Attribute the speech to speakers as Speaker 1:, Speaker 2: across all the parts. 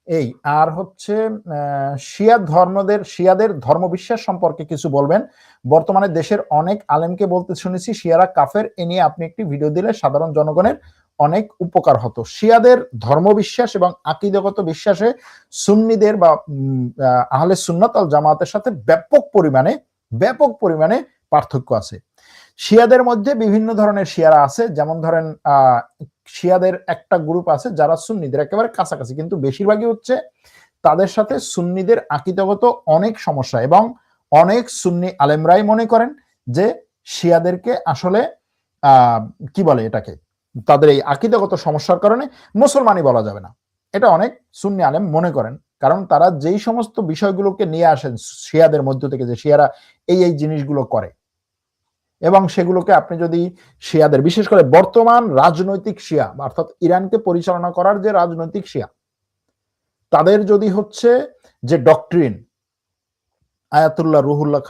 Speaker 1: এই আর হচ্ছে শিয়াদের ধর্মবিশ্বাস সম্পর্কে কিছু বলবেন। বর্তমানে দেশের অনেক আলেমকে বলতে শুনেছি শিয়ারা কাফের, এ নিয়ে আপনি একটি ভিডিও দিলে সাধারণ জনগণের অনেক উপকার হতো। শিয়াদের ধর্মবিশ্বাস এবং আকীদাগত বিশ্বাসে সুন্নিদের বা আহলে সুন্নাত ওয়াল জামাতের সাথে ব্যাপক পরিমাণে পার্থক্য আছে। শিয়াদের মধ্যে বিভিন্ন ধরনের শিয়ারা আছে, যেমন ধরেন শিয়াদের একটা গ্রুপ আছে যারা সুন্নিদের একেবারে কাছাকাছি, কিন্তু বেশিরভাগই হচ্ছে তাদের সাথে সুন্নিদের আকীদাগত অনেক সমস্যা, এবং অনেক সুন্নি আলেমরাই মনে করেন যে শিয়াদেরকে আসলে কি বলে এটাকে, তাদের এই আকীদাগত সমস্যার কারণে মুসলমানই বলা যাবে না, এটা অনেক সুন্নি আলেম মনে করেন। কারণ তারা যেই সমস্ত বিষয়গুলোকে নিয়ে আসেন শিয়াদের মধ্য থেকে, যে শিয়ারা এই জিনিসগুলো করে, এবং সেগুলোকে আপনি যদি শিয়াদের, বিশেষ করে বর্তমান রাজনৈতিক শিয়া অর্থাৎ ইরানকে পরিচালনা করার যে রাজনৈতিক শিয়া, তাদের যদি হচ্ছে যে ডক্ট্রিন আয়াতুল্লাহ রুহুল্লাহ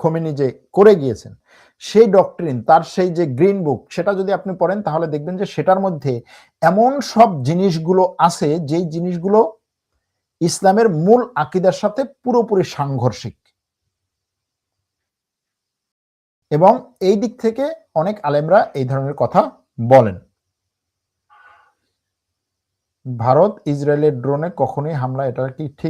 Speaker 1: খোমেনি যে করে গিয়েছেন, সেই ডক্ট্রিন, তার সেই যে গ্রিন বুক, সেটা যদি আপনি পড়েন তাহলে দেখবেন যে সেটার মধ্যে এমন সব জিনিসগুলো আছে যেই জিনিসগুলো ইসলামের মূল আকীদার সাথে পুরোপুরি সাংঘর্ষিক। এবং এই দিক থেকে অনেক আলেমরা এই ধরনের কথা বলেন। ভারত ইসরায়েলের ড্রোনে কখনোই হামলা, এটা কি ঠিক?